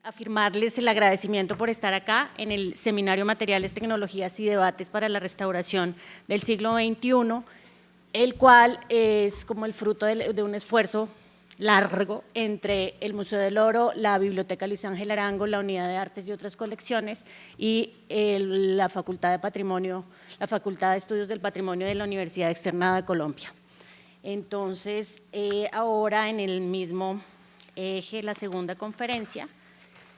afirmarles el agradecimiento por estar acá en el Seminario Materiales, Tecnologías y Debates para la Restauración del Siglo XXI, el cual es como el fruto de un esfuerzo largo entre el Museo del Oro, la Biblioteca Luis Ángel Arango, la Unidad de Artes y otras colecciones y la Facultad de Patrimonio, la Facultad de Estudios del Patrimonio de la Universidad Externada de Colombia. Entonces, ahora en el mismo eje, la segunda conferencia,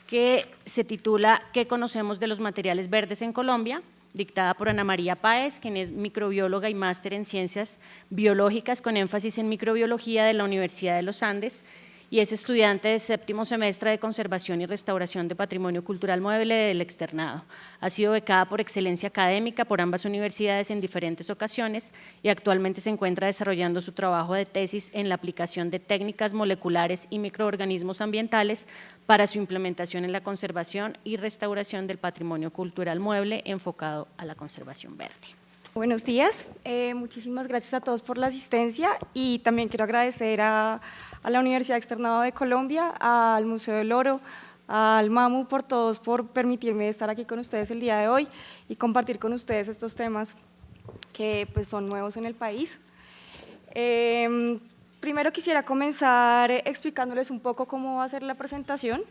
que se titula ¿Qué conocemos de los materiales verdes en Colombia?, dictada por Ana María Páez, quien es microbióloga y máster en Ciencias Biológicas con énfasis en microbiología de la Universidad de los Andes y es estudiante de 7º semestre de Conservación y Restauración de Patrimonio Cultural Mueble del Externado. Ha sido becada por excelencia académica por ambas universidades en diferentes ocasiones y actualmente se encuentra desarrollando su trabajo de tesis en la aplicación de técnicas moleculares y microorganismos ambientales para su implementación en la conservación y restauración del patrimonio cultural mueble enfocado a la conservación verde. Buenos días, muchísimas gracias a todos por la asistencia y también quiero agradecer a la Universidad Externado de Colombia, al Museo del Oro, al MAMU por permitirme estar aquí con ustedes el día de hoy y compartir con ustedes estos temas que pues, son nuevos en el país. Primero quisiera comenzar explicándoles un poco cómo va a ser la presentación.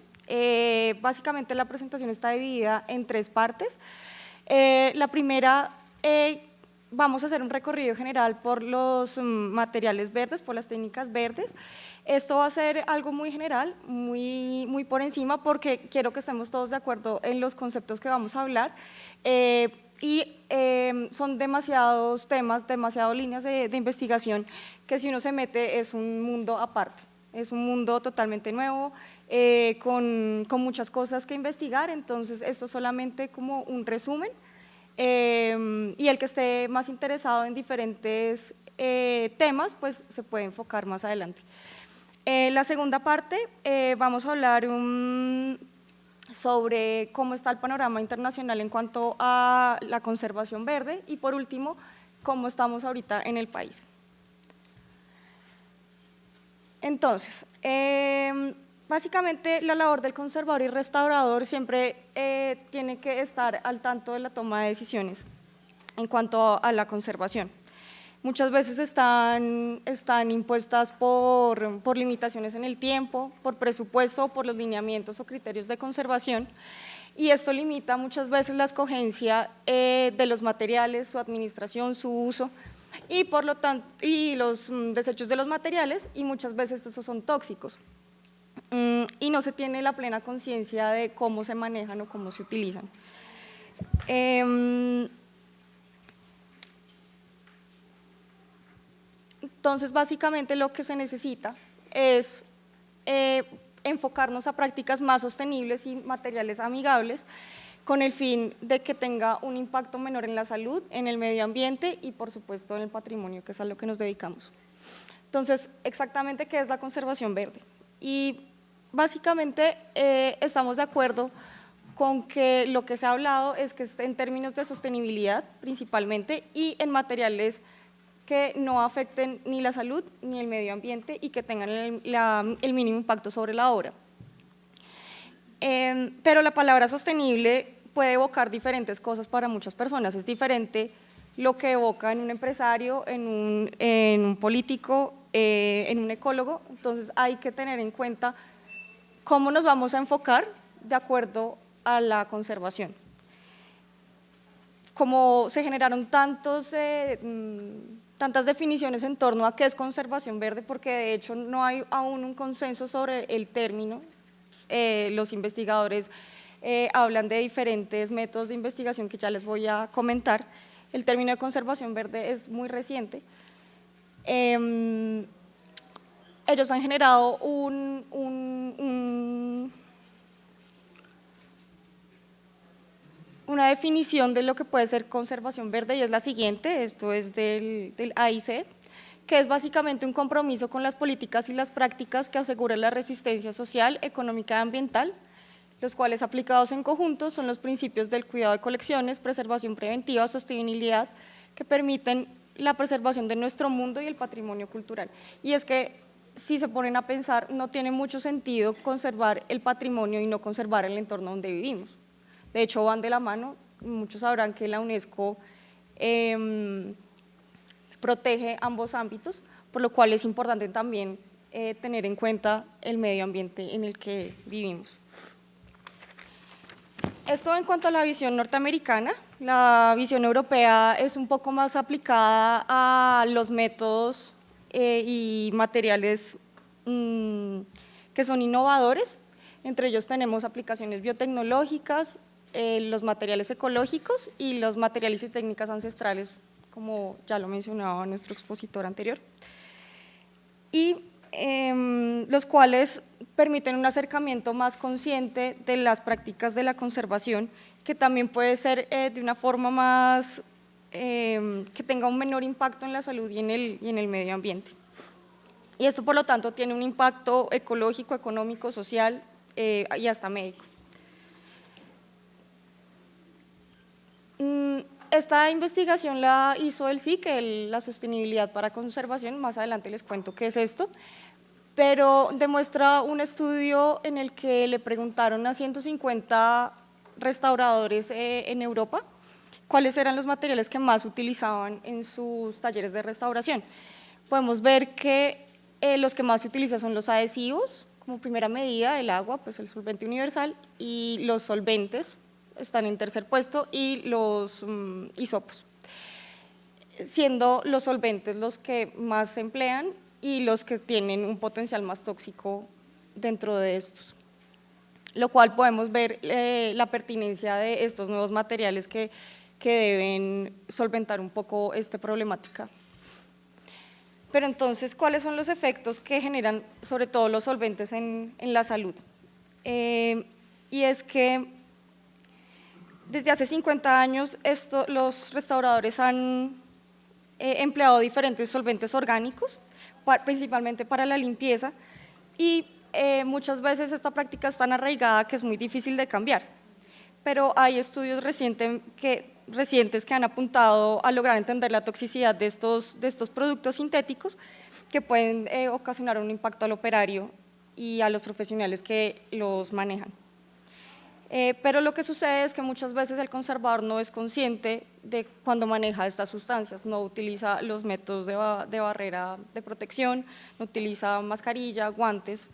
Básicamente la presentación está dividida en 3 partes. La primera, vamos a hacer un recorrido general por los materiales verdes, por las técnicas verdes. Esto va a ser algo muy general, muy por encima, porque quiero que estemos todos de acuerdo en los conceptos que vamos a hablar. Son demasiados temas, demasiadas líneas de investigación que si uno se mete es un mundo aparte, es un mundo totalmente nuevo, con muchas cosas que investigar, entonces esto es solamente como un resumen. Y el que esté más interesado en diferentes temas, pues se puede enfocar más adelante. La segunda parte, vamos a hablar sobre cómo está el panorama internacional en cuanto a la conservación verde y por último, cómo estamos ahorita en el país. Entonces, básicamente la labor del conservador y restaurador siempre tiene que estar al tanto de la toma de decisiones en cuanto a la conservación. Muchas veces están impuestas por limitaciones en el tiempo, por presupuesto, por los lineamientos o criterios de conservación y esto limita muchas veces la escogencia de los materiales, su administración, su uso y por lo tanto y los desechos de los materiales y muchas veces estos son tóxicos. Y no se tiene la plena conciencia de cómo se manejan o cómo se utilizan. Entonces, básicamente lo que se necesita es enfocarnos a prácticas más sostenibles y materiales amigables con el fin de que tenga un impacto menor en la salud, en el medio ambiente y por supuesto en el patrimonio, que es a lo que nos dedicamos. Entonces, exactamente, ¿qué es la conservación verde? Y básicamente estamos de acuerdo con que lo que se ha hablado es que en términos de sostenibilidad principalmente y en materiales que no afecten ni la salud ni el medio ambiente y que tengan el mínimo impacto sobre la obra. Pero la palabra sostenible puede evocar diferentes cosas para muchas personas, es diferente lo que evoca en un empresario, en un político, en un ecólogo, entonces hay que tener en cuenta cómo nos vamos a enfocar de acuerdo a la conservación. Como se generaron tantas definiciones en torno a qué es conservación verde, porque de hecho no hay aún un consenso sobre el término, los investigadores hablan de diferentes métodos de investigación que ya les voy a comentar. El término de conservación verde es muy reciente. Ellos han generado una definición de lo que puede ser conservación verde y es la siguiente, esto es del AIC, que es básicamente un compromiso con las políticas y las prácticas que aseguran la resistencia social, económica y ambiental, los cuales aplicados en conjunto son los principios del cuidado de colecciones, preservación preventiva, sostenibilidad, que permiten la preservación de nuestro mundo y el patrimonio cultural. Y es que si se ponen a pensar, no tiene mucho sentido conservar el patrimonio y no conservar el entorno donde vivimos. De hecho, van de la mano. Muchos sabrán que la UNESCO protege ambos ámbitos, por lo cual es importante también tener en cuenta el medio ambiente en el que vivimos. Esto en cuanto a la visión norteamericana. La visión europea es un poco más aplicada a los métodos y materiales que son innovadores. Entre ellos tenemos aplicaciones biotecnológicas, los materiales ecológicos y los materiales y técnicas ancestrales, como ya lo mencionaba nuestro expositor anterior, y los cuales permiten un acercamiento más consciente de las prácticas de la conservación, que también puede ser de una forma más, que tenga un menor impacto en la salud y en el medio ambiente. Y esto, por lo tanto, tiene un impacto ecológico, económico, social y hasta médico. Esta investigación la hizo el SIC, la Sostenibilidad para Conservación. Más adelante les cuento qué es esto, pero demuestra un estudio en el que le preguntaron a 150 restauradores en Europa cuáles eran los materiales que más utilizaban en sus talleres de restauración. Podemos ver que los que más se utilizan son los adhesivos, como primera medida, el agua, pues el solvente universal, y los solventes están en tercer puesto, y los hisopos, siendo los solventes los que más se emplean y los que tienen un potencial más tóxico dentro de estos, lo cual podemos ver la pertinencia de estos nuevos materiales que deben solventar un poco esta problemática. Pero entonces, ¿cuáles son los efectos que generan sobre todo los solventes en la salud? Y es que desde hace 50 años los restauradores han empleado diferentes solventes orgánicos, principalmente para la limpieza, y muchas veces esta práctica es tan arraigada que es muy difícil de cambiar. Pero hay estudios recientes que han apuntado a lograr entender la toxicidad de estos productos sintéticos, que pueden ocasionar un impacto al operario y a los profesionales que los manejan. Pero lo que sucede es que muchas veces el conservador no es consciente de cuando maneja estas sustancias, no utiliza los métodos de barrera de protección, no utiliza mascarilla, guantes,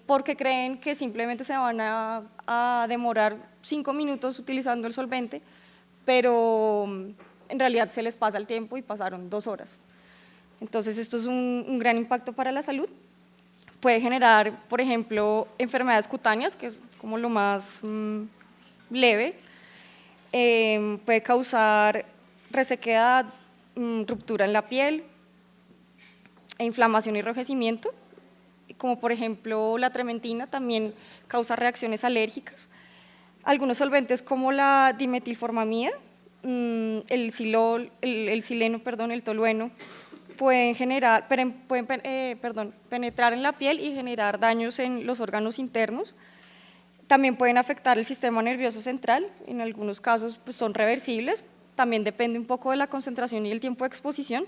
porque creen que simplemente se van a demorar 5 minutos utilizando el solvente, pero en realidad se les pasa el tiempo y pasaron 2 horas. Entonces esto es un gran impacto para la salud. Puede generar, por ejemplo, enfermedades cutáneas, que es como lo más leve, puede causar resequedad, ruptura en la piel, inflamación y enrojecimiento, como por ejemplo la trementina también causa reacciones alérgicas. Algunos solventes como la dimetilformamida, el sileno, el tolueno, pueden penetrar en la piel y generar daños en los órganos internos. También pueden afectar el sistema nervioso central, en algunos casos pues, son reversibles, también depende un poco de la concentración y el tiempo de exposición,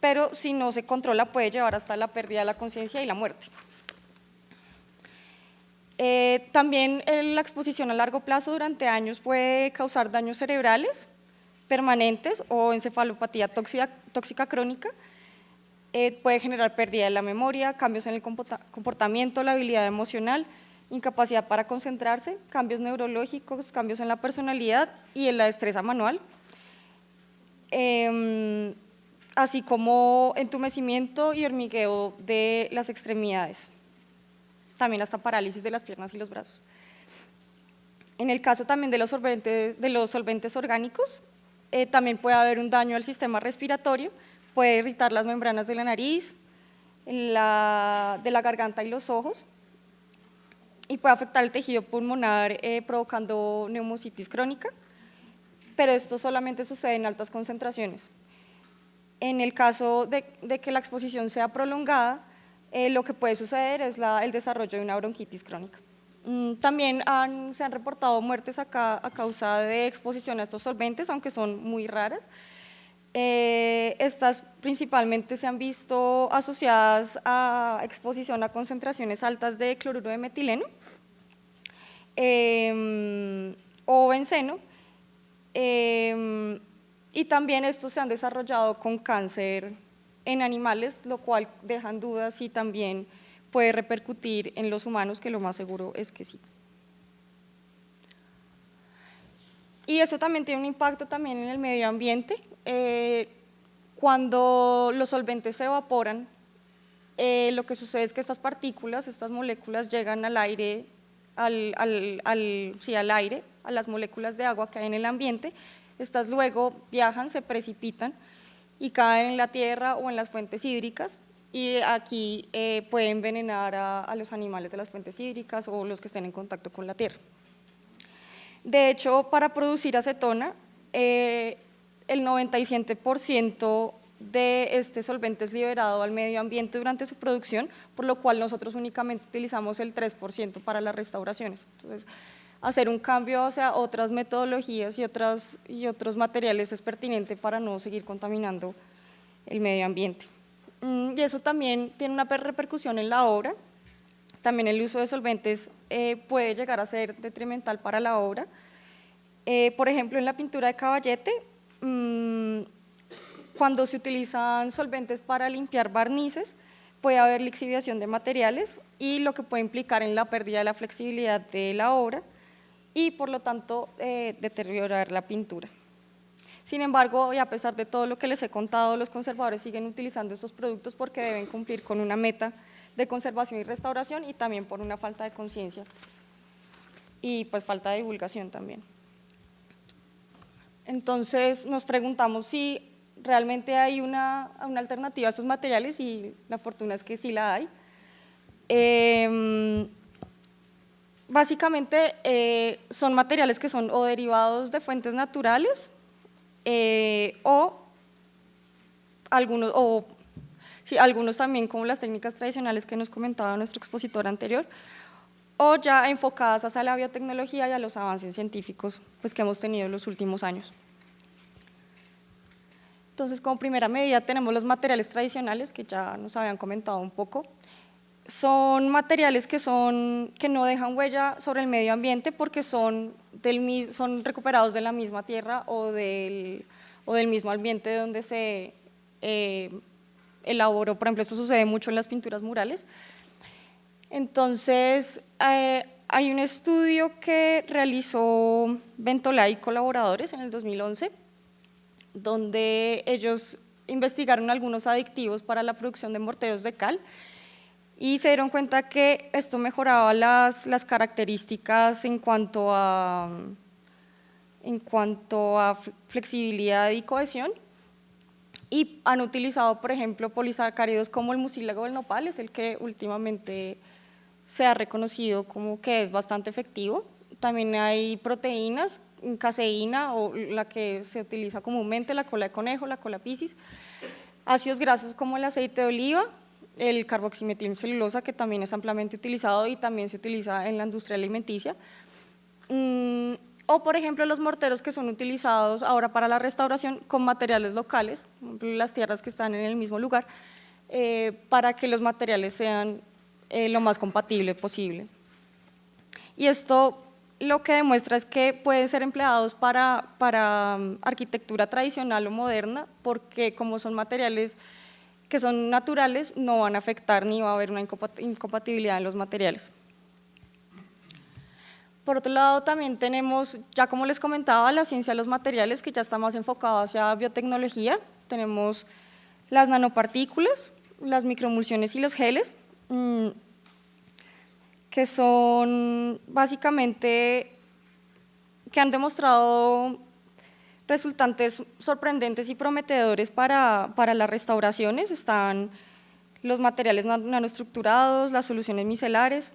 pero si no se controla puede llevar hasta la pérdida de la conciencia y la muerte. También la exposición a largo plazo durante años puede causar daños cerebrales permanentes o encefalopatía tóxica crónica, puede generar pérdida de la memoria, cambios en el comportamiento, la habilidad emocional, incapacidad para concentrarse, cambios neurológicos, cambios en la personalidad y en la destreza manual, así como entumecimiento y hormigueo de las extremidades, también hasta parálisis de las piernas y los brazos. En el caso también de los solventes orgánicos, también puede haber un daño al sistema respiratorio, puede irritar las membranas de la nariz, de la garganta y los ojos, y puede afectar el tejido pulmonar provocando neumocitis crónica, pero esto solamente sucede en altas concentraciones. En el caso de que la exposición sea prolongada, lo que puede suceder es el desarrollo de una bronquitis crónica. También se han reportado muertes a causa de exposición a estos solventes, aunque son muy raras, Estas principalmente se han visto asociadas a exposición a concentraciones altas de cloruro de metileno o benceno, y también estos se han desarrollado con cáncer en animales, lo cual dejan dudas si también puede repercutir en los humanos, que lo más seguro es que sí. Y eso también tiene un impacto también en el medio ambiente. Cuando los solventes se evaporan, lo que sucede es que estas partículas, estas moléculas llegan al aire, al aire, a las moléculas de agua que hay en el ambiente. Estas luego viajan, se precipitan y caen en la tierra o en las fuentes hídricas, y aquí pueden envenenar a los animales de las fuentes hídricas o los que estén en contacto con la tierra. De hecho, para producir acetona, el 97% de este solvente es liberado al medio ambiente durante su producción, por lo cual nosotros únicamente utilizamos el 3% para las restauraciones. Entonces, hacer un cambio hacia otras metodologías y otros materiales es pertinente para no seguir contaminando el medio ambiente. Y eso también tiene una repercusión en la obra. También el uso de solventes puede llegar a ser detrimental para la obra. Por ejemplo, en la pintura de Caballete, cuando se utilizan solventes para limpiar barnices, puede haber lixiviación de materiales, y lo que puede implicar en la pérdida de la flexibilidad de la obra y, por lo tanto, deteriorar la pintura. Sin embargo, y a pesar de todo lo que les he contado, los conservadores siguen utilizando estos productos porque deben cumplir con una meta de conservación y restauración, y también por una falta de conciencia y pues falta de divulgación también. Entonces nos preguntamos si realmente hay una alternativa a estos materiales, y la fortuna es que sí la hay. Básicamente son materiales que son o derivados de fuentes naturales o algunos también, como las técnicas tradicionales que nos comentaba nuestro expositor anterior, o ya enfocadas hacia la biotecnología y a los avances científicos pues, que hemos tenido en los últimos años. Entonces, como primera medida tenemos los materiales tradicionales, que ya nos habían comentado un poco. Son materiales que no dejan huella sobre el medio ambiente porque son recuperados de la misma tierra o del mismo ambiente donde se elaboró. Por ejemplo, esto sucede mucho en las pinturas murales. Entonces, hay un estudio que realizó Ventolà y colaboradores en el 2011, donde ellos investigaron algunos adictivos para la producción de morteros de cal, y se dieron cuenta que esto mejoraba las características en cuanto a flexibilidad y cohesión, y han utilizado, por ejemplo, polisacáridos como el mucílago del nopal, es el que últimamente se ha reconocido como que es bastante efectivo. También hay proteínas, caseína, o la que se utiliza comúnmente, la cola de conejo, la cola piscis, ácidos grasos como el aceite de oliva, el carboximetilcelulosa, que también es ampliamente utilizado y también se utiliza en la industria alimenticia, o por ejemplo los morteros que son utilizados ahora para la restauración con materiales locales, por ejemplo, las tierras que están en el mismo lugar, para que los materiales sean lo más compatible posible. Y esto lo que demuestra es que pueden ser empleados para arquitectura tradicional o moderna, porque como son materiales que son naturales, no van a afectar ni va a haber una incompatibilidad en los materiales. Por otro lado, también tenemos, ya como les comentaba, la ciencia de los materiales, que ya está más enfocada hacia biotecnología. Tenemos las nanopartículas, las microemulsiones y los geles, que son básicamente, que han demostrado resultantes sorprendentes y prometedores para las restauraciones. Están los materiales nanoestructurados, las soluciones micelares,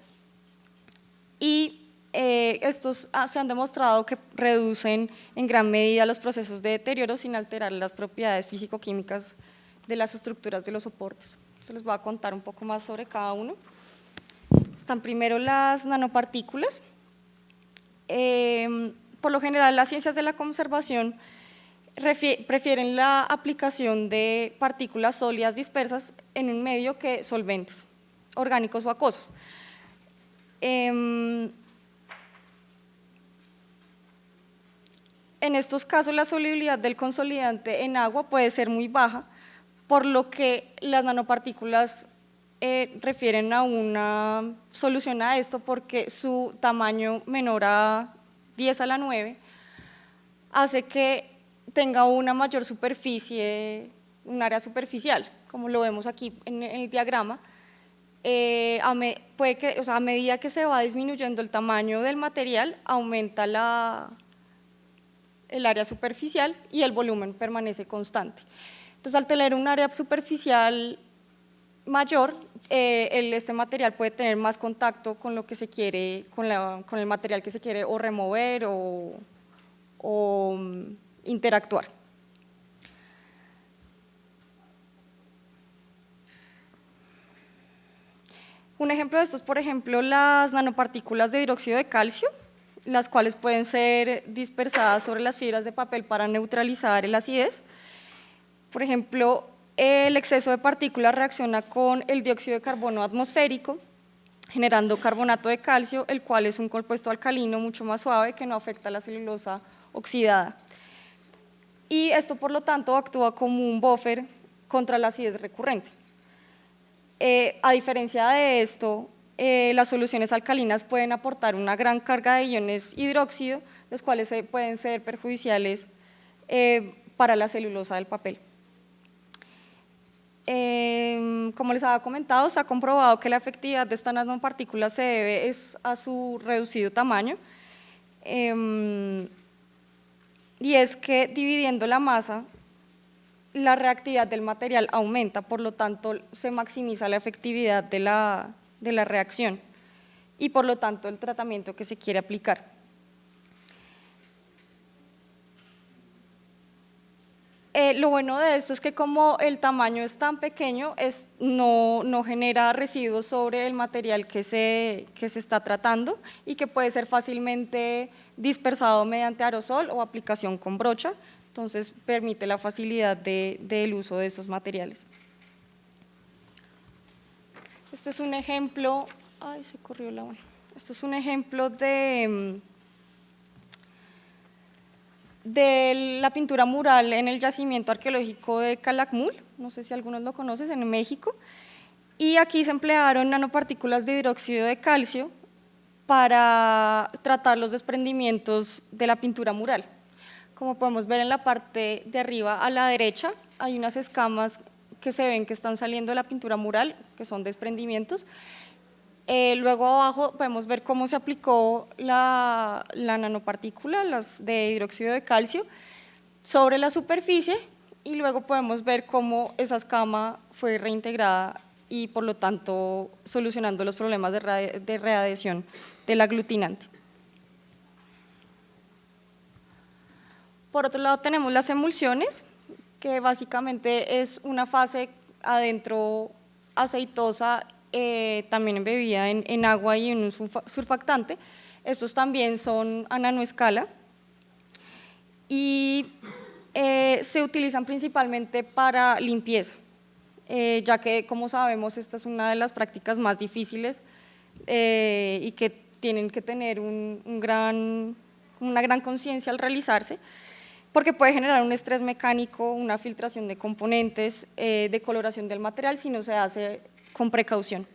y estos se han demostrado que reducen en gran medida los procesos de deterioro sin alterar las propiedades físico-químicas de las estructuras de los soportes. Se les voy a contar un poco más sobre cada uno. Están primero las nanopartículas. Por lo general, las ciencias de la conservación prefieren la aplicación de partículas sólidas dispersas en un medio que solventes, orgánicos o acuosos. En estos casos, la solubilidad del consolidante en agua puede ser muy baja, por lo que las nanopartículas refieren a una solución a esto, porque su tamaño menor a 10⁹ hace que tenga una mayor superficie, un área superficial, como lo vemos aquí en el diagrama. A medida que se va disminuyendo el tamaño del material, aumenta el área superficial y el volumen permanece constante. Entonces, al tener un área superficial mayor, este material puede tener más contacto con lo que se quiere, con el material que se quiere o remover o interactuar. Un ejemplo de esto es, por ejemplo, las nanopartículas de hidróxido de calcio, las cuales pueden ser dispersadas sobre las fibras de papel para neutralizar la acidez. Por ejemplo, el exceso de partículas reacciona con el dióxido de carbono atmosférico, generando carbonato de calcio, el cual es un compuesto alcalino mucho más suave que no afecta a la celulosa oxidada. Y esto, por lo tanto, actúa como un buffer contra la acidez recurrente. A diferencia de esto, las soluciones alcalinas pueden aportar una gran carga de iones hidróxido, los cuales pueden ser perjudiciales para la celulosa del papel. Como les había comentado, se ha comprobado que la efectividad de estas nanopartículas se debe a su reducido tamaño, y es que dividiendo la masa, la reactividad del material aumenta, por lo tanto se maximiza la efectividad de la reacción y por lo tanto el tratamiento que se quiere aplicar. Lo bueno de esto es que como el tamaño es tan pequeño, no genera residuos sobre el material que se está tratando y que puede ser fácilmente dispersado mediante aerosol o aplicación con brocha. Entonces, permite la facilidad del uso de estos materiales. Este es un ejemplo, esto es un ejemplo de la pintura mural en el yacimiento arqueológico de Calakmul, no sé si algunos lo conocen, en México, y aquí se emplearon nanopartículas de hidróxido de calcio para tratar los desprendimientos de la pintura mural. Como podemos ver en la parte de arriba a la derecha, hay unas escamas que se ven que están saliendo de la pintura mural, que son desprendimientos. Luego abajo podemos ver cómo se aplicó la nanopartícula, las de hidróxido de calcio, sobre la superficie, y luego podemos ver cómo esa escama fue reintegrada y por lo tanto solucionando los problemas de readhesión del aglutinante. Por otro lado tenemos las emulsiones, que básicamente es una fase adentro aceitosa, también embebida en agua y en un surfactante. Estos también son a nanoescala y se utilizan principalmente para limpieza, ya que, como sabemos, esta es una de las prácticas más difíciles y que tienen que tener una gran conciencia al realizarse, porque puede generar un estrés mecánico, una filtración de componentes, decoloración del material si no se hace con precaución.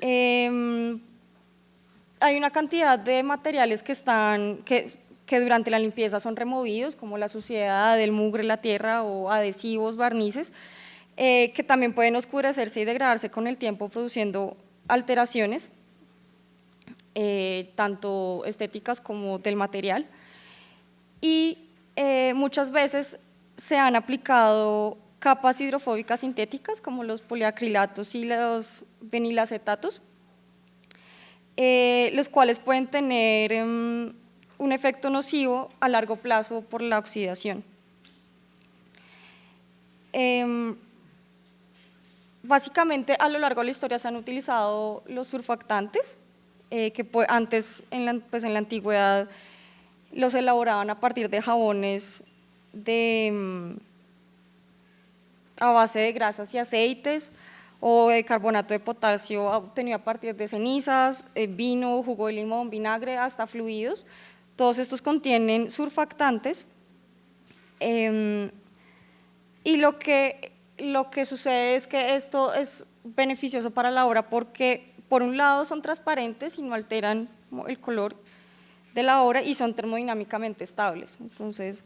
Hay una cantidad de materiales que durante la limpieza son removidos, como la suciedad, el mugre, la tierra o adhesivos, barnices, que también pueden oscurecerse y degradarse con el tiempo, produciendo alteraciones, tanto estéticas como del material. Y muchas veces se han aplicado capas hidrofóbicas sintéticas como los poliacrilatos y los vinilacetatos, los cuales pueden tener un efecto nocivo a largo plazo por la oxidación. Básicamente, a lo largo de la historia se han utilizado los surfactantes, que antes, en la antigüedad, los elaboraban a partir de jabones a base de grasas y aceites, o de carbonato de potasio obtenido a partir de cenizas, vino, jugo de limón, vinagre, hasta fluidos. Todos estos contienen surfactantes. Y lo que sucede es que esto es beneficioso para la obra porque, por un lado, son transparentes y no alteran el color de la obra y son termodinámicamente estables. Entonces,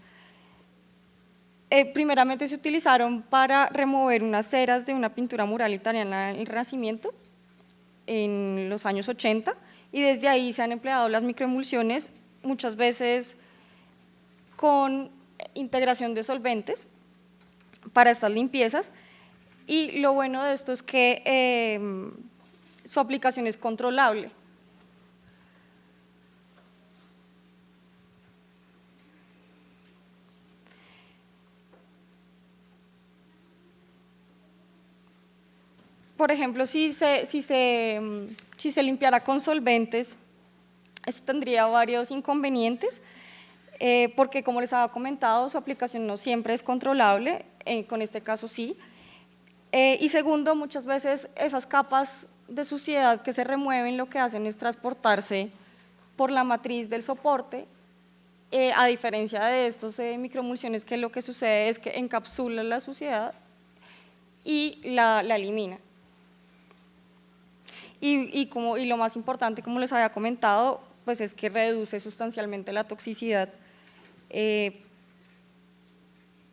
primeramente se utilizaron para remover unas ceras de una pintura mural italiana del Renacimiento en los años 80, y desde ahí se han empleado las microemulsiones, muchas veces con integración de solventes para estas limpiezas, y lo bueno de esto es que su aplicación es controlable. Por ejemplo, si se limpiara con solventes, esto tendría varios inconvenientes, porque, como les había comentado, su aplicación no siempre es controlable, con este caso sí. Y segundo, muchas veces esas capas de suciedad que se remueven lo que hacen es transportarse por la matriz del soporte, a diferencia de estos microemulsiones, que lo que sucede es que encapsulan la suciedad y la elimina. Y lo más importante, como les había comentado, pues es que reduce sustancialmente la toxicidad,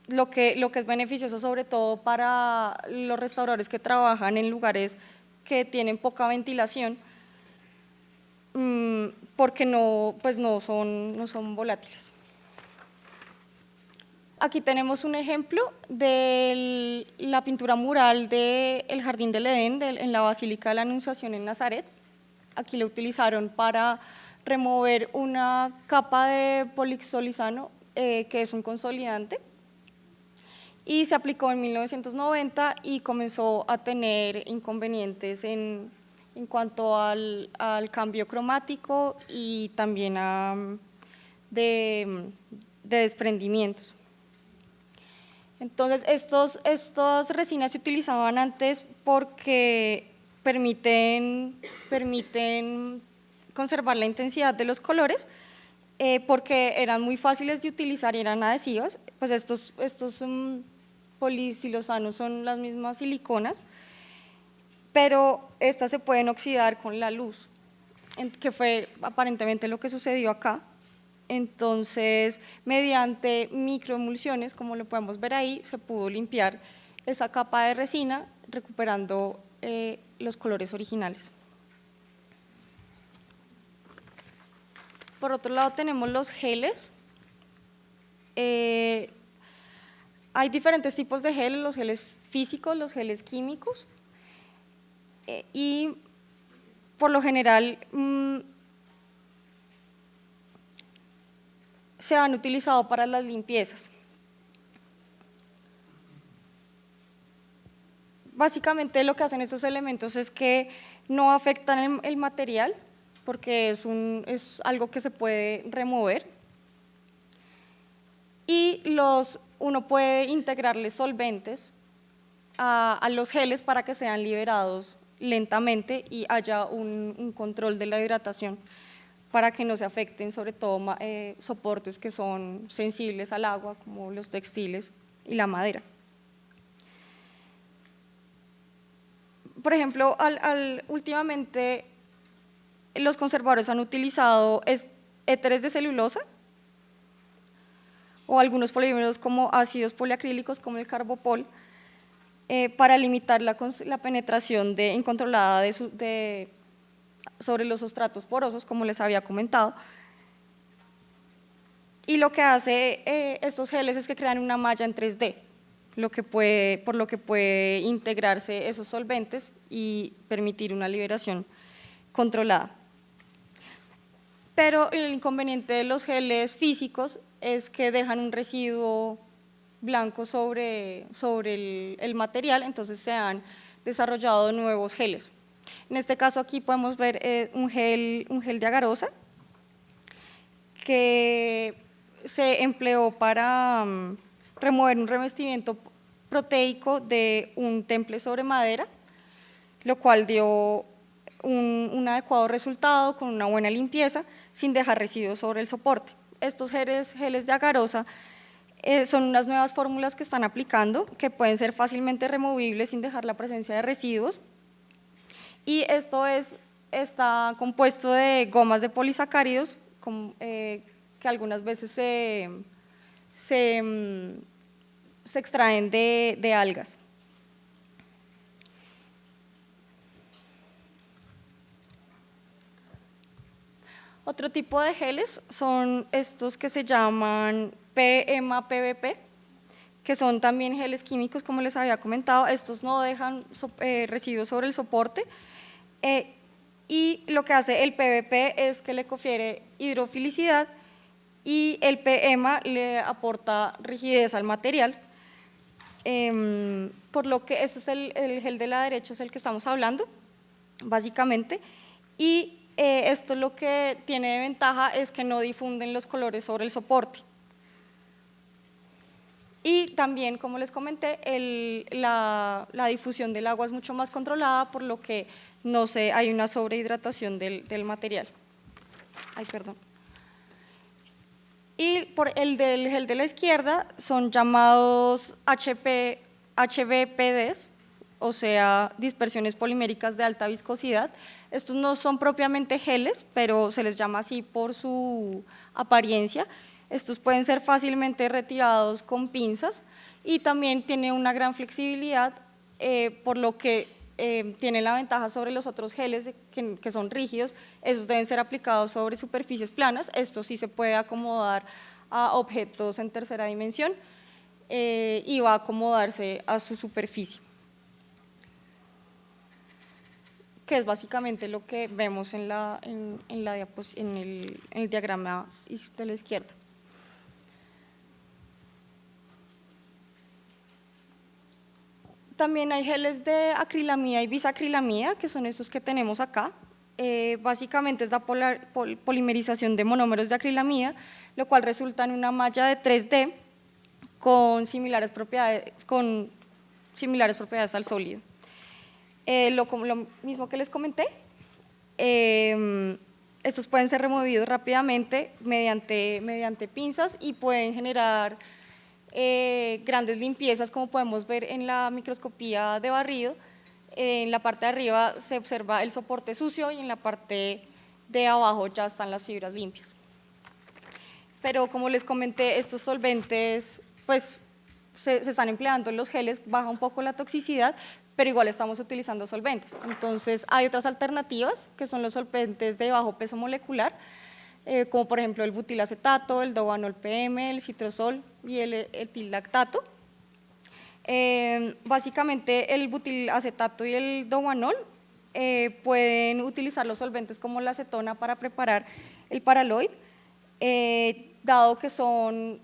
lo que es beneficioso sobre todo para los restauradores que trabajan en lugares que tienen poca ventilación, porque no son volátiles. Aquí tenemos un ejemplo de la pintura mural del Jardín del Edén en la Basílica de la Anunciación en Nazaret. Aquí lo utilizaron para remover una capa de polixolizano, que es un consolidante, y se aplicó en 1990 y comenzó a tener inconvenientes en cuanto al cambio cromático y también de desprendimientos. Entonces, estas resinas se utilizaban antes porque permiten conservar la intensidad de los colores, porque eran muy fáciles de utilizar y eran adhesivas. Pues estos polisilosanos son las mismas siliconas, pero estas se pueden oxidar con la luz, que fue aparentemente lo que sucedió acá. Entonces, mediante microemulsiones, como lo podemos ver ahí, se pudo limpiar esa capa de resina, recuperando los colores originales. Por otro lado, tenemos los geles. Hay diferentes tipos de geles: los geles físicos, los geles químicos, y por lo general se han utilizado para las limpiezas. Básicamente lo que hacen estos elementos es que no afectan el material, porque es algo que se puede remover, y uno puede integrarles solventes a los geles para que sean liberados lentamente y haya un control de la hidratación, para que no se afecten sobre todo soportes que son sensibles al agua, como los textiles y la madera. Por ejemplo, últimamente los conservadores han utilizado éteres de celulosa o algunos polímeros como ácidos poliacrílicos, como el carbopol, para limitar la penetración incontrolada sobre los sustratos porosos, como les había comentado. Y lo que hace estos geles es que crean una malla en 3D, por lo que puede integrarse esos solventes y permitir una liberación controlada. Pero el inconveniente de los geles físicos es que dejan un residuo blanco sobre el material, entonces se han desarrollado nuevos geles. En este caso aquí podemos ver un gel de agarosa, que se empleó para remover un revestimiento proteico de un temple sobre madera, lo cual dio un adecuado resultado con una buena limpieza sin dejar residuos sobre el soporte. Estos geles de agarosa son unas nuevas fórmulas que están aplicando que pueden ser fácilmente removibles sin dejar la presencia de residuos, y esto está compuesto de gomas de polisacáridos que algunas veces se extraen de algas. Otro tipo de geles son estos que se llaman PEMA-PVP, que son también geles químicos, como les había comentado. Estos no dejan residuos sobre el soporte, y lo que hace el PVP es que le confiere hidrofilicidad y el PEMA le aporta rigidez al material. Por lo que este es el gel de la derecha, es el que estamos hablando, básicamente, y esto lo que tiene de ventaja es que no difunden los colores sobre el soporte. Y también, como les comenté, la difusión del agua es mucho más controlada, por lo que no hay una sobrehidratación del material. Ay, perdón. Y por el del gel de la izquierda son llamados HBPDs, o sea, dispersiones poliméricas de alta viscosidad. Estos no son propiamente geles, pero se les llama así por su apariencia. Estos pueden ser fácilmente retirados con pinzas y también tiene una gran flexibilidad, por lo que tiene la ventaja sobre los otros geles que son rígidos. Esos deben ser aplicados sobre superficies planas. Esto sí se puede acomodar a objetos en tercera dimensión y va a acomodarse a su superficie, que es básicamente lo que vemos en el diagrama de la izquierda. También hay geles de acrilamida y bisacrilamida, que son estos que tenemos acá. Básicamente es la polimerización de monómeros de acrilamida, lo cual resulta en una malla de 3D con similares propiedades al sólido. Lo mismo que les comenté, estos pueden ser removidos rápidamente mediante pinzas y pueden generar grandes limpiezas, como podemos ver en la microscopía de barrido. En la parte de arriba se observa el soporte sucio y en la parte de abajo ya están las fibras limpias. Pero como les comenté, estos solventes pues se están empleando en los geles, baja un poco la toxicidad, pero igual estamos utilizando solventes. Entonces hay otras alternativas que son los solventes de bajo peso molecular, como por ejemplo el butilacetato, el dowanol PM, el citrosol y el etilactato. Básicamente el butilacetato y el dowanol pueden utilizar los solventes como la acetona para preparar el paraloid, dado que son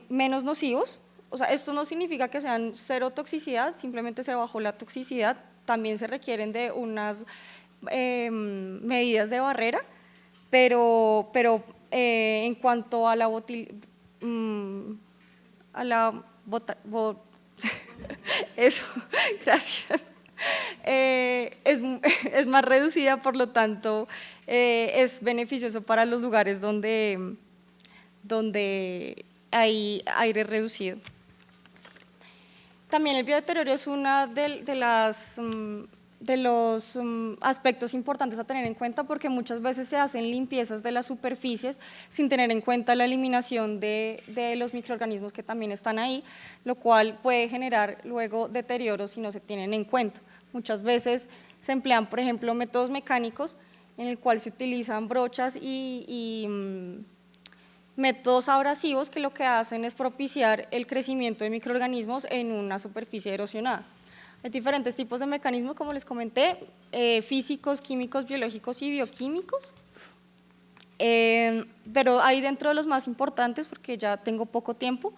menos nocivos. O sea, esto no significa que sean cero toxicidad, simplemente se bajó la toxicidad. También se requieren de unas medidas de barrera, pero en cuanto a eso, gracias. Es más reducida, por lo tanto es beneficioso para los lugares donde hay aire reducido. También el biodeterioro es uno de los aspectos importantes a tener en cuenta, porque muchas veces se hacen limpiezas de las superficies sin tener en cuenta la eliminación de los microorganismos que también están ahí, lo cual puede generar luego deterioro si no se tienen en cuenta. Muchas veces se emplean, por ejemplo, métodos mecánicos en el cual se utilizan brochas y métodos abrasivos que lo que hacen es propiciar el crecimiento de microorganismos en una superficie erosionada. Hay diferentes tipos de mecanismos, como les comenté, físicos, químicos, biológicos y bioquímicos, pero hay dentro de los más importantes, porque ya tengo poco tiempo,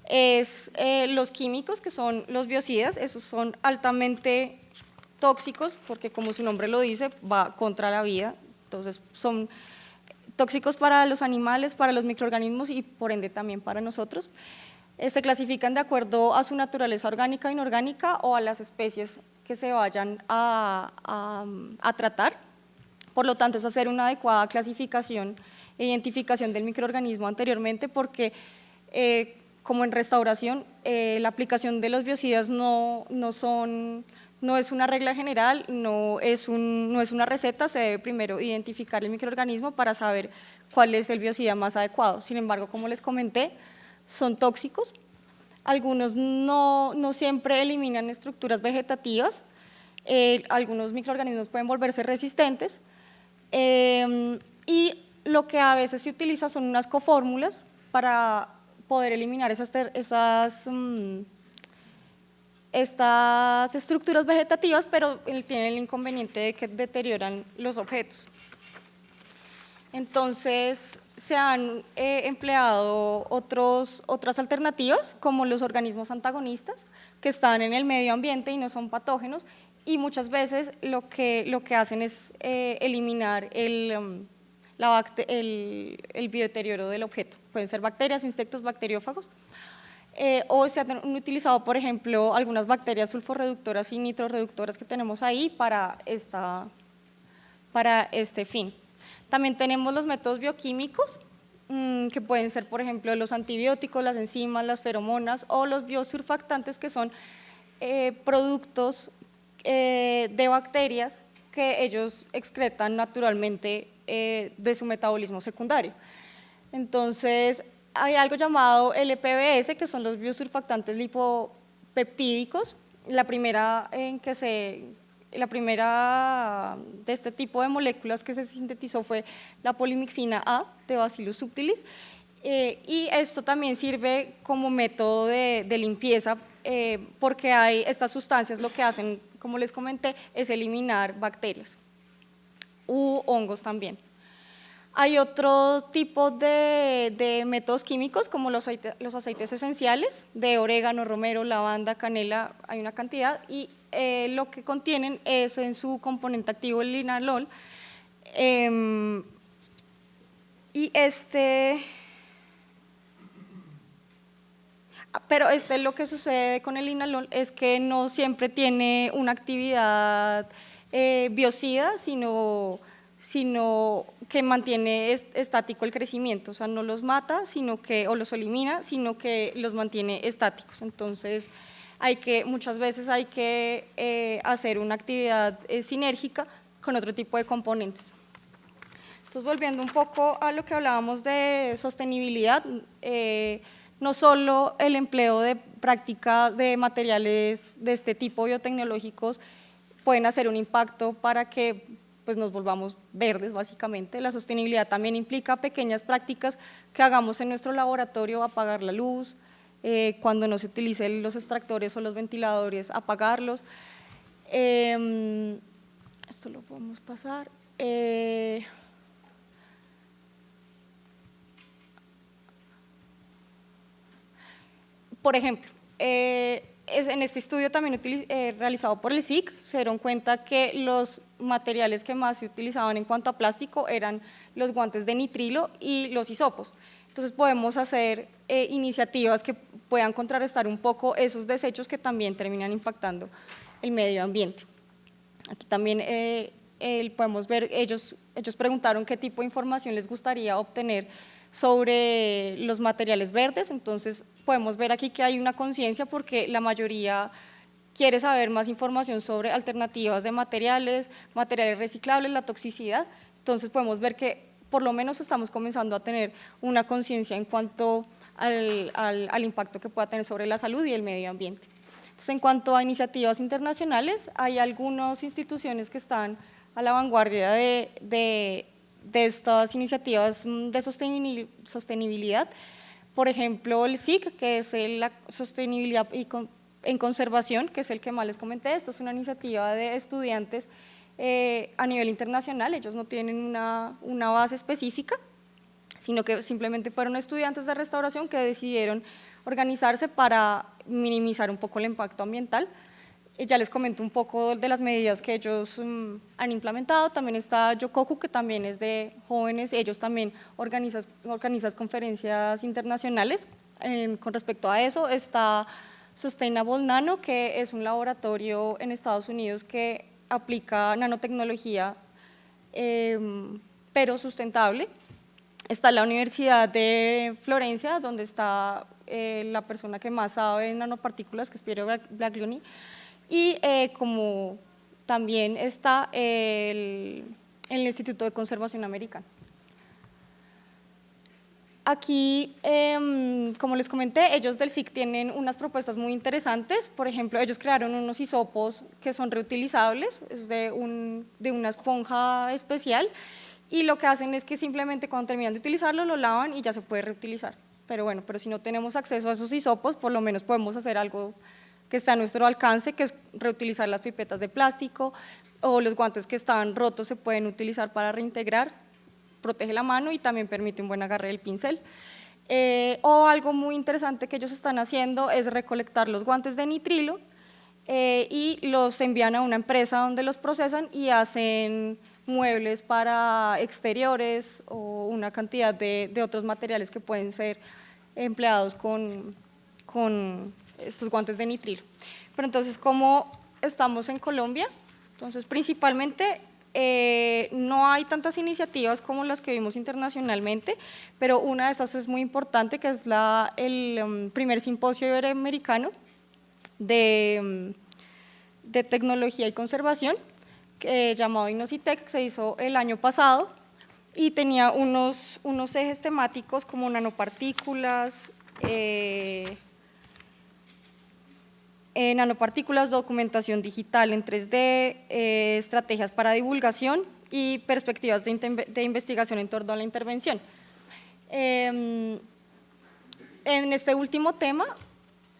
es los químicos, que son los biocidas. Esos son altamente tóxicos porque, como su nombre lo dice, va contra la vida. Entonces son tóxicos para los animales, para los microorganismos y por ende también para nosotros. Se clasifican de acuerdo a su naturaleza orgánica e inorgánica o a las especies que se vayan a tratar. Por lo tanto, es hacer una adecuada clasificación e identificación del microorganismo anteriormente, porque como en restauración, la aplicación de los biocidas no es una regla general, no es una receta, se debe primero identificar el microorganismo para saber cuál es el biocida más adecuado. Sin embargo, como les comenté, son tóxicos. Algunos no siempre eliminan estructuras vegetativas, algunos microorganismos pueden volverse resistentes, y lo que a veces se utiliza son unas cofórmulas para poder eliminar estas estructuras vegetativas, pero tienen el inconveniente de que deterioran los objetos. Entonces, se han empleado otras alternativas, como los organismos antagonistas, que están en el medio ambiente y no son patógenos, y muchas veces lo que hacen es eliminar el biodeterioro del objeto. Pueden ser bacterias, insectos, bacteriófagos, o se han utilizado, por ejemplo, algunas bacterias sulforreductoras y nitroreductoras que tenemos ahí para este fin. También tenemos los métodos bioquímicos, que pueden ser, por ejemplo, los antibióticos, las enzimas, las feromonas o los biosurfactantes, que son productos de bacterias que ellos excretan naturalmente de su metabolismo secundario. Entonces, hay algo llamado LPBS, que son los biosurfactantes lipopeptídicos. La primera de este tipo de moléculas que se sintetizó fue la polimixina A de Bacillus subtilis, y esto también sirve como método de limpieza, porque hay estas sustancias, lo que hacen, como les comenté, es eliminar bacterias u hongos también. Hay otro tipo de métodos químicos, como los aceites esenciales de orégano, romero, lavanda, canela, hay una cantidad, y lo que contienen es en su componente activo el linalol, pero lo que sucede con el linalol es que no siempre tiene una actividad biocida, sino que mantiene estático el crecimiento, o sea, no los mata, o los elimina, sino que los mantiene estáticos. Entonces, muchas veces hay que hacer una actividad sinérgica con otro tipo de componentes. Entonces, volviendo un poco a lo que hablábamos de sostenibilidad, no solo el empleo de práctica de materiales de este tipo biotecnológicos pueden hacer un impacto para que pues, nos volvamos verdes, básicamente. La sostenibilidad también implica pequeñas prácticas que hagamos en nuestro laboratorio: apagar la luz, cuando no se utilicen los extractores o los ventiladores, apagarlos. Esto lo podemos pasar. Por ejemplo, en este estudio también realizado por el SIC, se dieron cuenta que los materiales que más se utilizaban en cuanto a plástico eran los guantes de nitrilo y los hisopos. Entonces podemos hacer iniciativas que puedan contrarrestar un poco esos desechos que también terminan impactando el medio ambiente. Aquí también podemos ver, ellos preguntaron qué tipo de información les gustaría obtener sobre los materiales verdes. Entonces podemos ver aquí que hay una conciencia, porque la mayoría quiere saber más información sobre alternativas de materiales reciclables, la toxicidad. Entonces podemos ver que por lo menos estamos comenzando a tener una conciencia en cuanto al impacto que pueda tener sobre la salud y el medio ambiente. Entonces, en cuanto a iniciativas internacionales, hay algunas instituciones que están a la vanguardia de estas iniciativas de sostenibilidad. Por ejemplo, el SIC, que es la sostenibilidad en conservación, que es el que más les comenté. Esto es una iniciativa de estudiantes a nivel internacional. Ellos no tienen una base específica, sino que simplemente fueron estudiantes de restauración que decidieron organizarse para minimizar un poco el impacto ambiental. Ya les comento un poco de las medidas que ellos han implementado. También está Yokoku, que también es de jóvenes, ellos también organizan conferencias internacionales. Con respecto a eso está Sustainable Nano, que es un laboratorio en Estados Unidos que aplica nanotecnología, pero sustentable. Está la Universidad de Florencia, donde está la persona que más sabe en nanopartículas, que es Piero Baglioni, y como también está el Instituto de Conservación Americano. Aquí, como les comenté, ellos del SIC tienen unas propuestas muy interesantes. Por ejemplo, ellos crearon unos hisopos que son reutilizables, es de una esponja especial, y lo que hacen es que simplemente cuando terminan de utilizarlo lo lavan y ya se puede reutilizar. Pero bueno, si no tenemos acceso a esos hisopos, por lo menos podemos hacer algo que está a nuestro alcance, que es reutilizar las pipetas de plástico, o los guantes que están rotos se pueden utilizar para reintegrar, protege la mano y también permite un buen agarre del pincel. O algo muy interesante que ellos están haciendo es recolectar los guantes de nitrilo y los envían a una empresa donde los procesan y hacen muebles para exteriores o una cantidad de otros materiales que pueden ser empleados con estos guantes de nitrilo. Pero entonces, ¿cómo estamos en Colombia? Entonces, principalmente no hay tantas iniciativas como las que vimos internacionalmente, pero una de esas es muy importante, que es el primer simposio iberoamericano de tecnología y conservación, llamado Inocitec, se hizo el año pasado y tenía unos ejes temáticos como nanopartículas, nanopartículas, documentación digital en 3D, estrategias para divulgación y perspectivas de investigación en torno a la intervención. En este último tema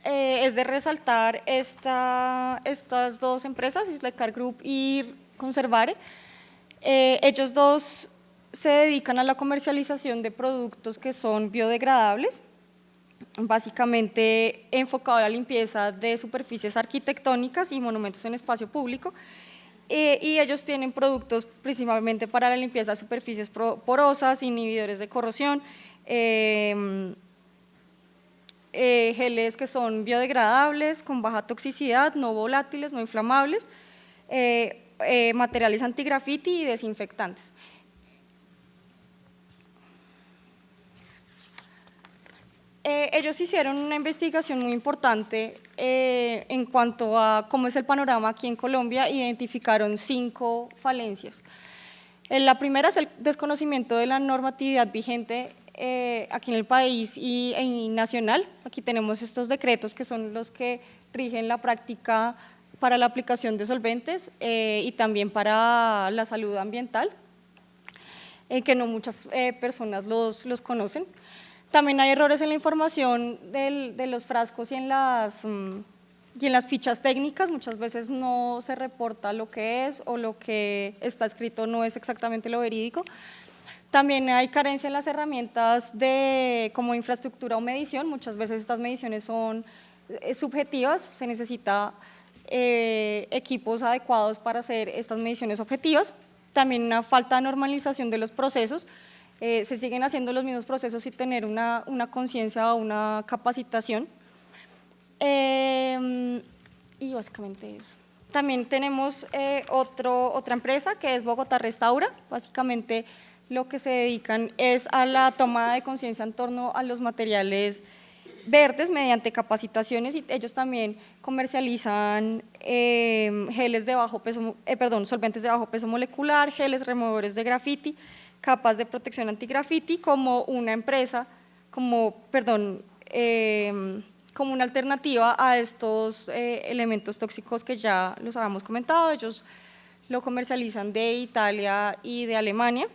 es de resaltar estas dos empresas, Islecar Group y Conservare. Ellos dos se dedican a la comercialización de productos que son biodegradables, básicamente enfocado a la limpieza de superficies arquitectónicas y monumentos en espacio público, y ellos tienen productos principalmente para la limpieza de superficies porosas, inhibidores de corrosión, geles que son biodegradables, con baja toxicidad, no volátiles, no inflamables, materiales antigrafiti y desinfectantes. Ellos hicieron una investigación muy importante en cuanto a cómo es el panorama aquí en Colombia, identificaron 5 falencias. La primera es el desconocimiento de la normatividad vigente aquí en el país y nacional. Aquí tenemos estos decretos que son los que rigen la práctica para la aplicación de solventes y también para la salud ambiental, que no muchas personas los conocen. También hay errores en la información de los frascos y en las fichas técnicas. Muchas veces no se reporta lo que es o lo que está escrito no es exactamente lo verídico. También hay carencia en las herramientas como infraestructura o medición. Muchas veces estas mediciones son subjetivas, se necesita equipos adecuados para hacer estas mediciones objetivas. También una falta de normalización de los procesos. Se siguen haciendo los mismos procesos sin tener una conciencia o una capacitación. Y básicamente eso. También tenemos otra empresa que es Bogotá Restaura. Básicamente lo que se dedican es a la toma de conciencia en torno a los materiales verdes mediante capacitaciones, y ellos también comercializan solventes de bajo peso molecular, geles removedores de grafiti, capas de protección antigrafiti como una empresa, como una alternativa a estos elementos tóxicos que ya los habíamos comentado. Ellos lo comercializan de Italia y de Alemania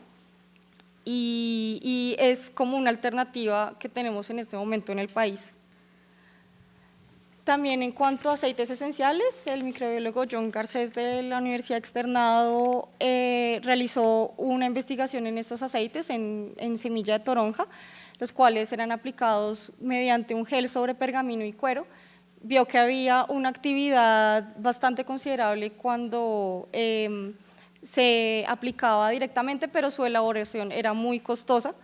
y es como una alternativa que tenemos en este momento en el país. También en cuanto a aceites esenciales, el microbiólogo John Garcés de la Universidad Externado realizó una investigación en estos aceites en semilla de toronja, los cuales eran aplicados mediante un gel sobre pergamino y cuero. vio que había una actividad bastante considerable cuando se aplicaba directamente, pero su elaboración era muy costosa.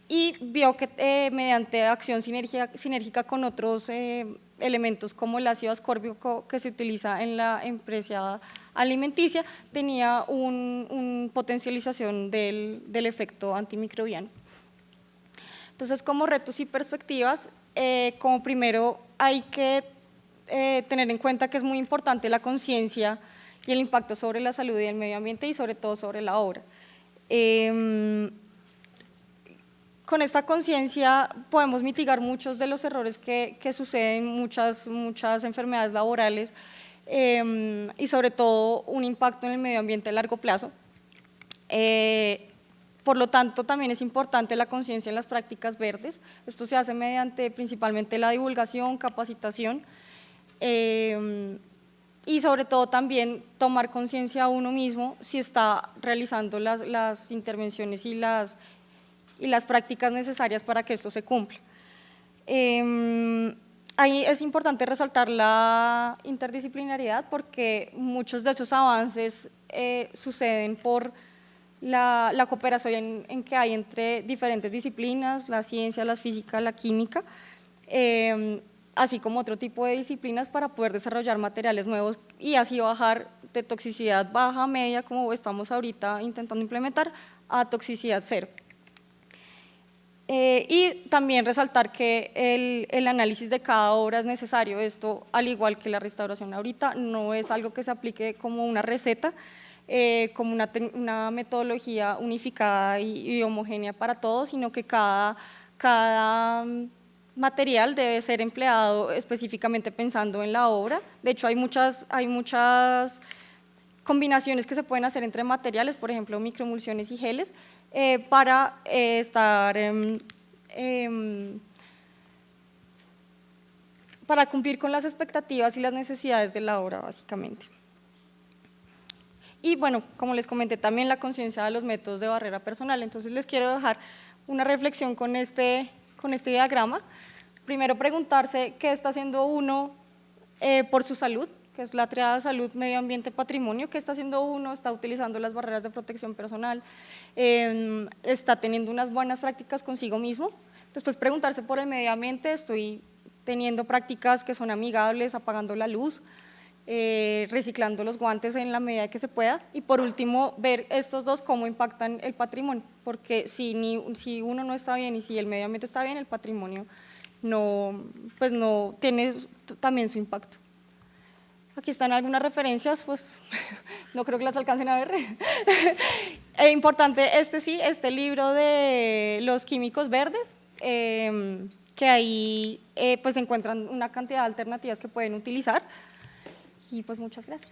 Y vio que mediante acción sinérgica con otros elementos como el ácido ascórbico que se utiliza en la empresa alimenticia, tenía una potencialización del efecto antimicrobiano. Entonces, como retos y perspectivas, como primero hay que tener en cuenta que es muy importante la conciencia y el impacto sobre la salud y el medio ambiente y sobre todo sobre la obra. Con esta conciencia podemos mitigar muchos de los errores que suceden, muchas enfermedades laborales y sobre todo un impacto en el medio ambiente a largo plazo. Por lo tanto, también es importante la conciencia en las prácticas verdes. Esto se hace mediante principalmente la divulgación, capacitación y sobre todo también tomar conciencia a uno mismo si está realizando las intervenciones y las prácticas necesarias para que esto se cumpla. Ahí es importante resaltar la interdisciplinariedad porque muchos de esos avances suceden por la cooperación en que hay entre diferentes disciplinas, la ciencia, la física, la química, así como otro tipo de disciplinas para poder desarrollar materiales nuevos y así bajar de toxicidad baja, media, como estamos ahorita intentando implementar, a toxicidad cero. Y también resaltar que el análisis de cada obra es necesario. Esto, al igual que la restauración ahorita, no es algo que se aplique como una receta, como una metodología unificada y homogénea para todos, sino que cada material debe ser empleado específicamente pensando en la obra. De hecho, hay muchas combinaciones que se pueden hacer entre materiales, por ejemplo, microemulsiones y geles, para para cumplir con las expectativas y las necesidades de la obra, básicamente. Y bueno, como les comenté, también la conciencia de los métodos de barrera personal. Entonces les quiero dejar una reflexión con este diagrama. Primero, preguntarse qué está haciendo uno por su salud, que es la triada salud, medio ambiente, patrimonio. ¿Qué está haciendo uno? ¿Está utilizando las barreras de protección personal? ¿Está teniendo unas buenas prácticas consigo mismo? Después preguntarse por el medio ambiente, ¿estoy teniendo prácticas que son amigables, apagando la luz, reciclando los guantes en la medida que se pueda? Y por último, ver estos dos cómo impactan el patrimonio, porque si uno no está bien y si el medio ambiente está bien, el patrimonio no tiene también su impacto. Aquí están algunas referencias, pues no creo que las alcancen a ver. Importante este libro de los químicos verdes, que ahí pues encuentran una cantidad de alternativas que pueden utilizar. Y pues muchas gracias.